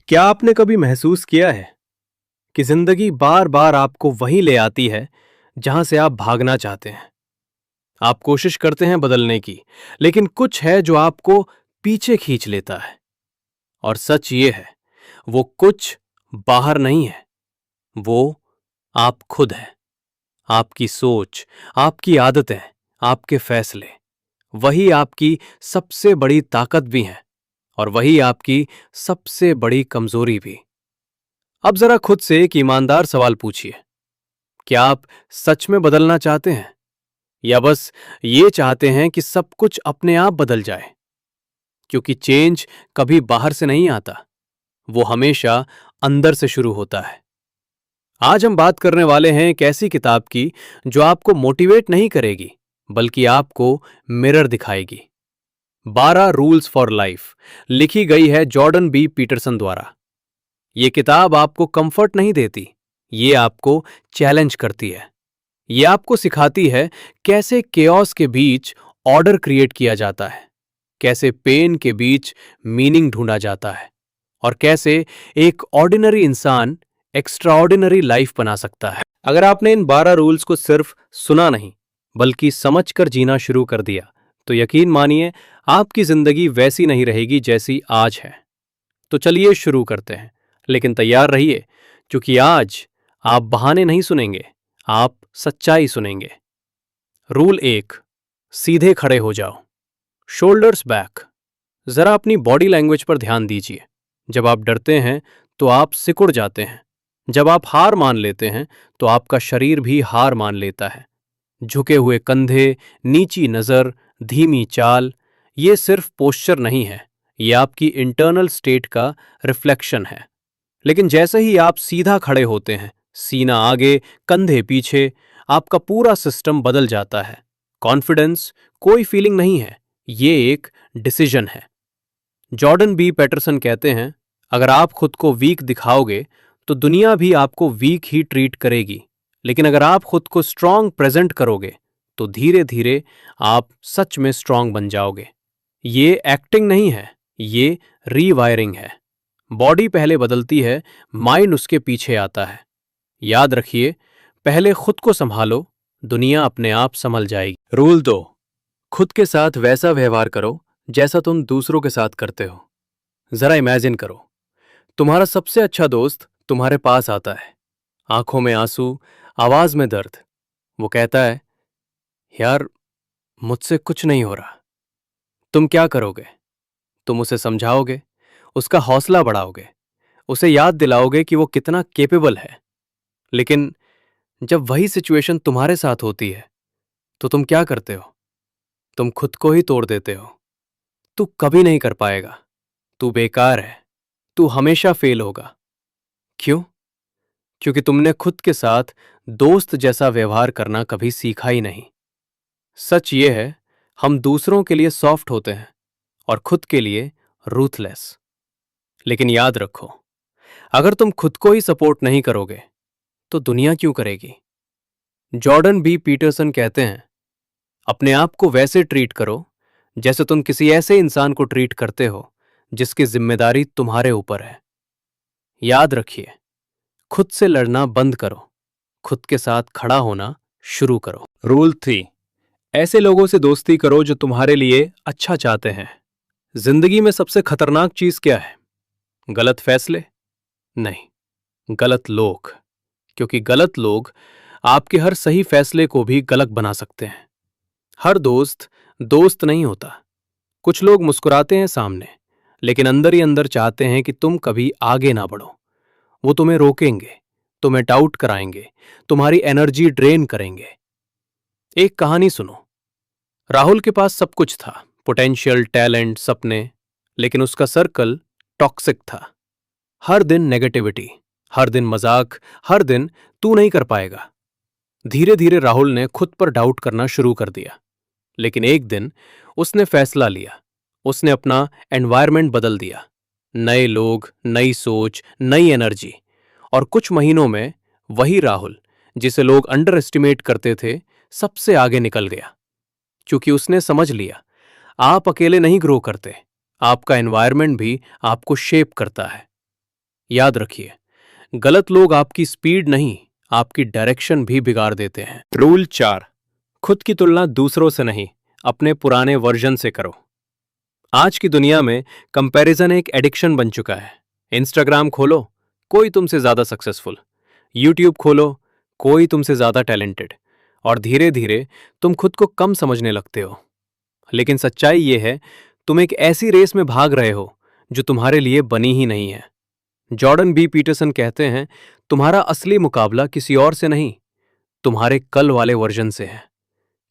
क्या आपने कभी महसूस किया है कि जिंदगी बार बार आपको वहीं ले आती है जहां से आप भागना चाहते हैं? आप कोशिश करते हैं बदलने की, लेकिन कुछ है जो आपको पीछे खींच लेता है। और सच ये है, वो कुछ बाहर नहीं है, वो आप खुद हैं। आपकी सोच, आपकी आदतें, आपके फैसले, वही आपकी सबसे बड़ी ताकत भी हैं और वही आपकी सबसे बड़ी कमजोरी भी। अब जरा खुद से एक ईमानदार सवाल पूछिए, क्या आप सच में बदलना चाहते हैं या बस ये चाहते हैं कि सब कुछ अपने आप बदल जाए? क्योंकि चेंज कभी बाहर से नहीं आता, वो हमेशा अंदर से शुरू होता है। आज हम बात करने वाले हैं एक ऐसी किताब की जो आपको मोटिवेट नहीं करेगी, बल्कि आपको मिरर दिखाएगी। 12 रूल्स फॉर लाइफ लिखी गई है जॉर्डन बी पीटरसन द्वारा। ये किताब आपको कंफर्ट नहीं देती, ये आपको चैलेंज करती है। ये आपको सिखाती है कैसे केओस के बीच ऑर्डर क्रिएट किया जाता है, कैसे पेन के बीच मीनिंग ढूंढा जाता है और कैसे एक ऑर्डिनरी इंसान एक्स्ट्राऑर्डिनरी लाइफ बना सकता है। अगर आपने इन 12 रूल्स को सिर्फ सुना नहीं, बल्कि समझकर जीना शुरू कर दिया, तो यकीन मानिए आपकी जिंदगी वैसी नहीं रहेगी जैसी आज है। तो चलिए शुरू करते हैं, लेकिन तैयार रहिए, क्योंकि आज आप बहाने नहीं सुनेंगे, आप सच्चाई सुनेंगे। रूल 1, सीधे खड़े हो जाओ। Shoulders back. जरा अपनी बॉडी लैंग्वेज पर ध्यान दीजिए। जब आप डरते हैं तो आप सिकुड़ जाते हैं। जब आप हार मान लेते हैं तो आपका शरीर भी हार मान लेता है। झुके हुए कंधे, नीची नजर, धीमी चाल, ये सिर्फ पोस्चर नहीं है, ये आपकी इंटरनल स्टेट का रिफ्लेक्शन है। लेकिन जैसे ही आप सीधा खड़े होते हैं, सीना आगे, कंधे पीछे, आपका पूरा सिस्टम बदल जाता है। कॉन्फिडेंस कोई फीलिंग नहीं है, ये एक डिसीजन है। जॉर्डन बी पैटरसन कहते हैं, अगर आप खुद को वीक दिखाओगे तो दुनिया भी आपको वीक ही ट्रीट करेगी। लेकिन अगर आप खुद को स्ट्रांग प्रेजेंट करोगे तो धीरे धीरे आप सच में स्ट्रांग बन जाओगे। ये एक्टिंग नहीं है, ये रीवायरिंग है। बॉडी पहले बदलती है, माइंड उसके पीछे आता है। याद रखिए, पहले खुद को संभालो, दुनिया अपने आप संभल जाएगी। रूल 2, खुद के साथ वैसा व्यवहार करो जैसा तुम दूसरों के साथ करते हो। जरा इमेजिन करो, तुम्हारा सबसे अच्छा दोस्त तुम्हारे पास आता है, आंखों में आंसू, आवाज में दर्द। वो कहता है, यार मुझसे कुछ नहीं हो रहा। तुम क्या करोगे? तुम उसे समझाओगे, उसका हौसला बढ़ाओगे, उसे याद दिलाओगे कि वो कितना केपेबल है। लेकिन जब वही सिचुएशन तुम्हारे साथ होती है तो तुम क्या करते हो? तुम खुद को ही तोड़ देते हो। तू कभी नहीं कर पाएगा, तू बेकार है, तू हमेशा फेल होगा। क्यों? क्योंकि तुमने खुद के साथ दोस्त जैसा व्यवहार करना कभी सीखा ही नहीं। सच ये है, हम दूसरों के लिए सॉफ्ट होते हैं और खुद के लिए रूथलेस। लेकिन याद रखो, अगर तुम खुद को ही सपोर्ट नहीं करोगे तो दुनिया क्यों करेगी? जॉर्डन बी पीटरसन कहते हैं, अपने आप को वैसे ट्रीट करो जैसे तुम किसी ऐसे इंसान को ट्रीट करते हो जिसकी जिम्मेदारी तुम्हारे ऊपर है। याद रखिए, खुद से लड़ना बंद करो, खुद के साथ खड़ा होना शुरू करो। रूल 3, ऐसे लोगों से दोस्ती करो जो तुम्हारे लिए अच्छा चाहते हैं। जिंदगी में सबसे खतरनाक चीज क्या है? गलत फैसले? नहीं, गलत लोग। क्योंकि गलत लोग आपके हर सही फैसले को भी गलत बना सकते हैं। हर दोस्त दोस्त नहीं होता। कुछ लोग मुस्कुराते हैं सामने, लेकिन अंदर ही अंदर चाहते हैं कि तुम कभी आगे ना बढ़ो। वो तुम्हें रोकेंगे, तुम्हें डाउट कराएंगे, तुम्हारी एनर्जी ड्रेन करेंगे। एक कहानी सुनो। राहुल के पास सब कुछ था, पोटेंशियल, टैलेंट, सपने, लेकिन उसका सर्कल टॉक्सिक था। हर दिन नेगेटिविटी, हर दिन मजाक, हर दिन तू नहीं कर पाएगा। धीरे धीरे राहुल ने खुद पर डाउट करना शुरू कर दिया। लेकिन एक दिन उसने फैसला लिया, उसने अपना एनवायरनमेंट बदल दिया। नए लोग, नई सोच, नई एनर्जी, और कुछ महीनों में वही राहुल जिसे लोग अंडर एस्टिमेट करते थे, सबसे आगे निकल गया। क्योंकि उसने समझ लिया, आप अकेले नहीं ग्रो करते, आपका एनवायरनमेंट भी आपको शेप करता है। याद रखिए, गलत लोग आपकी स्पीड नहीं, आपकी डायरेक्शन भी बिगाड़ देते हैं। रूल 4, खुद की तुलना दूसरों से नहीं, अपने पुराने वर्जन से करो। आज की दुनिया में कंपैरिजन एक एडिक्शन बन चुका है। इंस्टाग्राम खोलो, कोई तुमसे ज्यादा सक्सेसफुल। यूट्यूब खोलो, कोई तुमसे ज्यादा टैलेंटेड। और धीरे धीरे तुम खुद को कम समझने लगते हो। लेकिन सच्चाई यह है, तुम एक ऐसी रेस में भाग रहे हो जो तुम्हारे लिए बनी ही नहीं है। जॉर्डन बी पीटरसन कहते हैं, तुम्हारा असली मुकाबला किसी और से नहीं, तुम्हारे कल वाले वर्जन से है।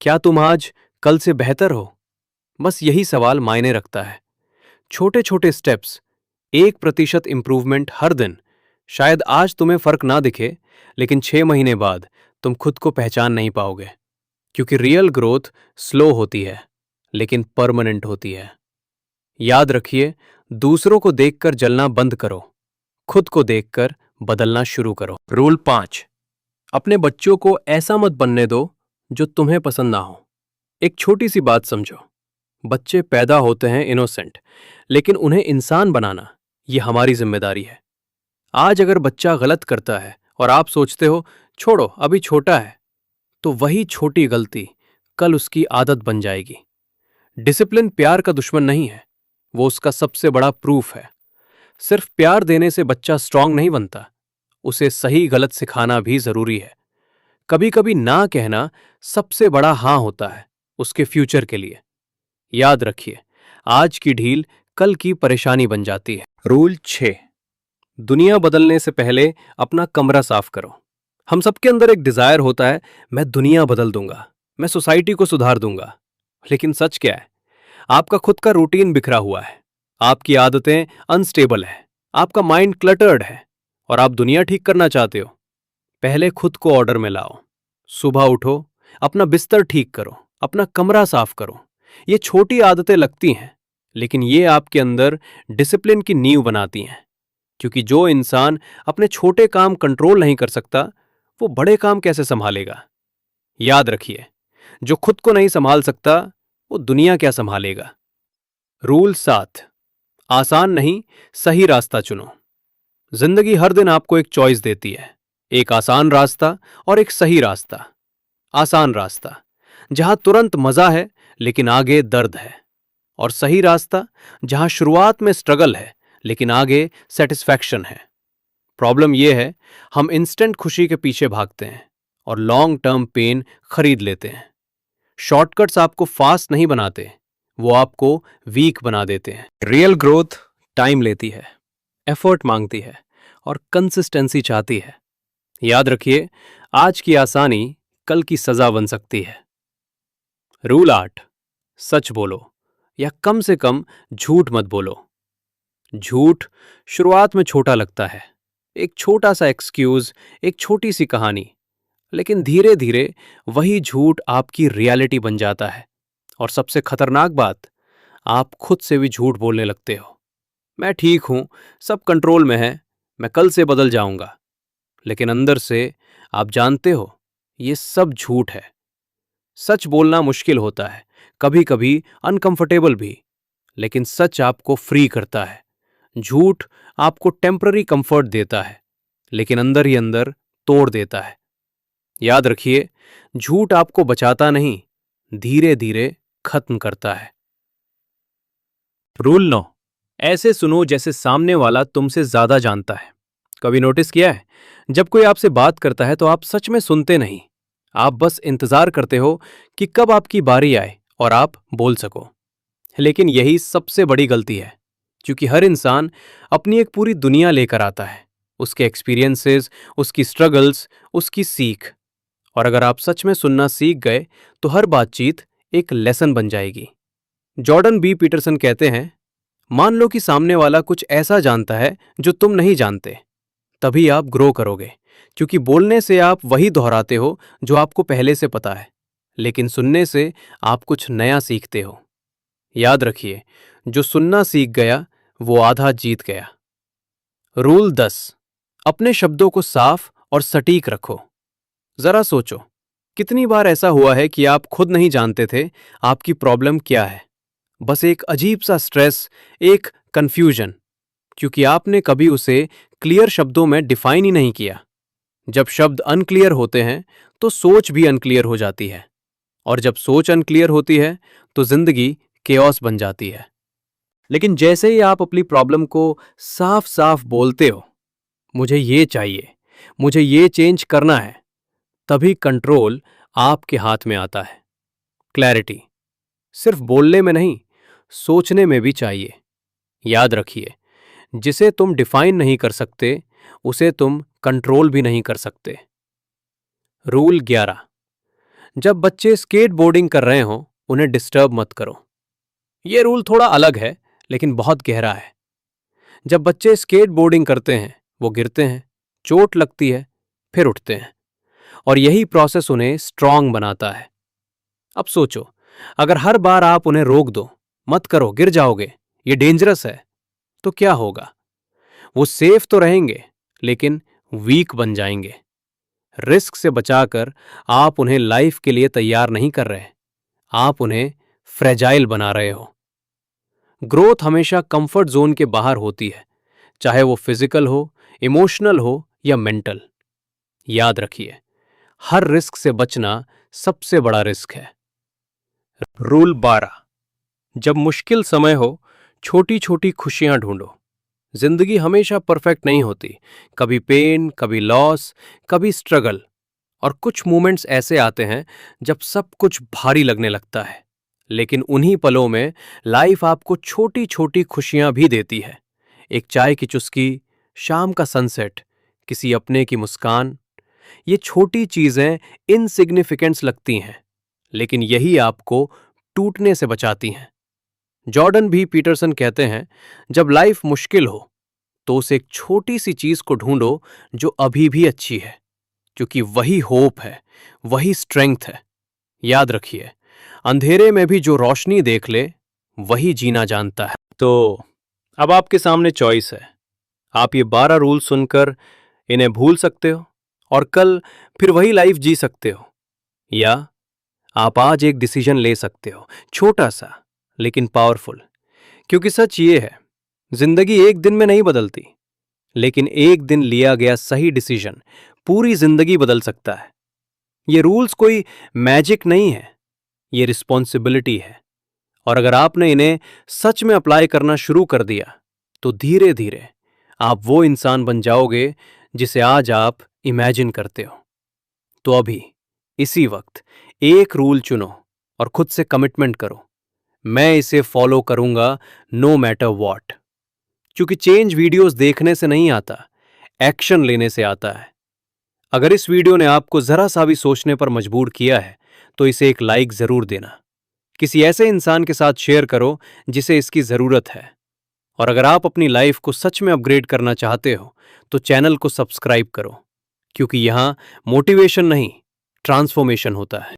क्या तुम आज कल से बेहतर हो? बस यही सवाल मायने रखता है। छोटे छोटे स्टेप्स, 1% इंप्रूवमेंट हर दिन। शायद आज तुम्हें फर्क ना दिखे, लेकिन 6 महीने बाद तुम खुद को पहचान नहीं पाओगे। क्योंकि रियल ग्रोथ स्लो होती है, लेकिन परमानेंट होती है। याद रखिए, दूसरों को देखकर जलना बंद करो, खुद को देखकर बदलना शुरू करो। रूल 5, अपने बच्चों को ऐसा मत बनने दो जो तुम्हें पसंद ना हो। एक छोटी सी बात समझो, बच्चे पैदा होते हैं इनोसेंट, लेकिन उन्हें इंसान बनाना ये हमारी जिम्मेदारी है। आज अगर बच्चा गलत करता है और आप सोचते हो छोड़ो अभी छोटा है, तो वही छोटी गलती कल उसकी आदत बन जाएगी। डिसिप्लिन प्यार का दुश्मन नहीं है, वो उसका सबसे बड़ा प्रूफ है। सिर्फ प्यार देने से बच्चा स्ट्रांग नहीं बनता, उसे सही गलत सिखाना भी जरूरी है। कभी कभी ना कहना सबसे बड़ा हां होता है उसके फ्यूचर के लिए। याद रखिए, आज की ढील कल की परेशानी बन जाती है। रूल 6, दुनिया बदलने से पहले अपना कमरा साफ करो। हम सबके अंदर एक डिजायर होता है, मैं दुनिया बदल दूंगा, मैं सोसाइटी को सुधार दूंगा। लेकिन सच क्या है? आपका खुद का रूटीन बिखरा हुआ है, आपकी आदतें अनस्टेबल है, आपका माइंड क्लटर्ड है, और आप दुनिया ठीक करना चाहते हो। पहले खुद को ऑर्डर में लाओ। सुबह उठो, अपना बिस्तर ठीक करो, अपना कमरा साफ करो। ये छोटी आदतें लगती हैं, लेकिन ये आपके अंदर डिसिप्लिन की नींव बनाती हैं। क्योंकि जो इंसान अपने छोटे काम कंट्रोल नहीं कर सकता, वो बड़े काम कैसे संभालेगा? याद रखिए, जो खुद को नहीं संभाल सकता, वो दुनिया क्या संभालेगा? रूल 7, आसान नहीं, सही रास्ता चुनो। जिंदगी हर दिन आपको एक चॉइस देती है, एक आसान रास्ता और एक सही रास्ता। आसान रास्ता जहां तुरंत मजा है लेकिन आगे दर्द है, और सही रास्ता जहां शुरुआत में स्ट्रगल है लेकिन आगे सेटिस्फैक्शन है। प्रॉब्लम यह है, हम इंस्टेंट खुशी के पीछे भागते हैं और लॉन्ग टर्म पेन खरीद लेते हैं। शॉर्टकट्स आपको फास्ट नहीं बनाते, वो आपको वीक बना देते हैं। रियल ग्रोथ टाइम लेती है, एफर्ट मांगती है और कंसिस्टेंसी चाहती है। याद रखिए, आज की आसानी कल की सजा बन सकती है। रूल 8, सच बोलो या कम से कम झूठ मत बोलो। झूठ शुरुआत में छोटा लगता है, एक छोटा सा एक्सक्यूज, एक छोटी सी कहानी, लेकिन धीरे धीरे वही झूठ आपकी रियलिटी बन जाता है। और सबसे खतरनाक बात, आप खुद से भी झूठ बोलने लगते हो। मैं ठीक हूं, सब कंट्रोल में है, मैं कल से बदल जाऊंगा। लेकिन अंदर से आप जानते हो ये सब झूठ है। सच बोलना मुश्किल होता है, कभी कभी अनकंफर्टेबल भी, लेकिन सच आपको फ्री करता है। झूठ आपको टेम्पररी कंफर्ट देता है, लेकिन अंदर ही अंदर तोड़ देता है। याद रखिए, झूठ आपको बचाता नहीं, धीरे धीरे खत्म करता है। रूल 9, ऐसे सुनो जैसे सामने वाला तुमसे ज्यादा जानता है। कभी नोटिस किया है, जब कोई आपसे बात करता है तो आप सच में सुनते नहीं, आप बस इंतजार करते हो कि कब आपकी बारी आए और आप बोल सको। लेकिन यही सबसे बड़ी गलती है, क्योंकि हर इंसान अपनी एक पूरी दुनिया लेकर आता है, उसके एक्सपीरियंसेस, उसकी स्ट्रगल्स, उसकी सीख। और अगर आप सच में सुनना सीख गए तो हर बातचीत एक लेसन बन जाएगी। जॉर्डन बी पीटरसन कहते हैं, मान लो कि सामने वाला कुछ ऐसा जानता है जो तुम नहीं जानते, तभी आप ग्रो करोगे। क्योंकि बोलने से आप वही दोहराते हो जो आपको पहले से पता है, लेकिन सुनने से आप कुछ नया सीखते हो। याद रखिए, जो सुनना सीख गया वो आधा जीत गया। रूल 10, अपने शब्दों को साफ और सटीक रखो। जरा सोचो, कितनी बार ऐसा हुआ है कि आप खुद नहीं जानते थे आपकी प्रॉब्लम क्या है? बस एक अजीब सा स्ट्रेस, एक कंफ्यूजन। क्योंकि आपने कभी उसे क्लियर शब्दों में डिफाइन ही नहीं किया। जब शब्द अनक्लियर होते हैं तो सोच भी अनक्लियर हो जाती है, और जब सोच अनक्लियर होती है तो जिंदगी केओस बन जाती है। लेकिन जैसे ही आप अपनी प्रॉब्लम को साफ साफ बोलते हो, मुझे ये चाहिए, मुझे ये चेंज करना है, तभी कंट्रोल आपके हाथ में आता है। क्लैरिटी सिर्फ बोलने में नहीं, सोचने में भी चाहिए। याद रखिए, जिसे तुम डिफाइन नहीं कर सकते उसे तुम कंट्रोल भी नहीं कर सकते। रूल 11, जब बच्चे स्केट बोर्डिंग कर रहे हो उन्हें डिस्टर्ब मत करो। यह रूल थोड़ा अलग है लेकिन बहुत गहरा है। जब बच्चे स्केट बोर्डिंग करते हैं वो गिरते हैं, चोट लगती है, फिर उठते हैं, और यही प्रोसेस उन्हें स्ट्रांग बनाता है। अब सोचो, अगर हर बार आप उन्हें रोक दो, मत करो, गिर जाओगे, ये डेंजरस है, तो क्या होगा? वो सेफ तो रहेंगे लेकिन वीक बन जाएंगे। रिस्क से बचाकर आप उन्हें लाइफ के लिए तैयार नहीं कर रहे, आप उन्हें फ्रेजाइल बना रहे हो। ग्रोथ हमेशा कंफर्ट जोन के बाहर होती है, चाहे वो फिजिकल हो, इमोशनल हो या मेंटल। याद रखिए, हर रिस्क से बचना सबसे बड़ा रिस्क है। रूल 12, जब मुश्किल समय हो छोटी छोटी खुशियां ढूंढो। जिंदगी हमेशा परफेक्ट नहीं होती, कभी पेन, कभी लॉस, कभी स्ट्रगल, और कुछ मोमेंट्स ऐसे आते हैं जब सब कुछ भारी लगने लगता है। लेकिन उन्हीं पलों में लाइफ आपको छोटी छोटी खुशियां भी देती है। एक चाय की चुस्की, शाम का सनसेट, किसी अपने की मुस्कान। ये छोटी चीजें इनसिग्निफिकेंट्स लगती हैं, लेकिन यही आपको टूटने से बचाती हैं। जॉर्डन भी पीटरसन कहते हैं, जब लाइफ मुश्किल हो तो उस एक छोटी सी चीज को ढूंढो जो अभी भी अच्छी है, क्योंकि वही होप है, वही स्ट्रेंथ है। याद रखिए, अंधेरे में भी जो रोशनी देख ले वही जीना जानता है। तो अब आपके सामने चॉइस है। आप ये 12 रूल सुनकर इन्हें भूल सकते हो और कल फिर वही लाइफ जी सकते हो, या आप आज एक डिसीजन ले सकते हो, छोटा सा लेकिन पावरफुल। क्योंकि सच ये है, जिंदगी एक दिन में नहीं बदलती, लेकिन एक दिन लिया गया सही डिसीजन पूरी जिंदगी बदल सकता है। ये रूल्स कोई मैजिक नहीं है, ये रिस्पॉन्सिबिलिटी है, और अगर आपने इन्हें सच में अप्लाई करना शुरू कर दिया तो धीरे धीरे आप वो इंसान बन जाओगे जिसे आज आप इमेजिन करते हो। तो अभी इसी वक्त एक रूल चुनो और खुद से कमिटमेंट करो, मैं इसे फॉलो करूंगा नो मैटर वॉट। क्योंकि चेंज वीडियोस देखने से नहीं आता, एक्शन लेने से आता है। अगर इस वीडियो ने आपको जरा सा भी सोचने पर मजबूर किया है तो इसे एक लाइक जरूर देना। किसी ऐसे इंसान के साथ शेयर करो जिसे इसकी जरूरत है। और अगर आप अपनी लाइफ को सच में अपग्रेड करना चाहते हो तो चैनल को सब्सक्राइब करो, क्योंकि यहां मोटिवेशन नहीं, ट्रांसफॉर्मेशन होता है।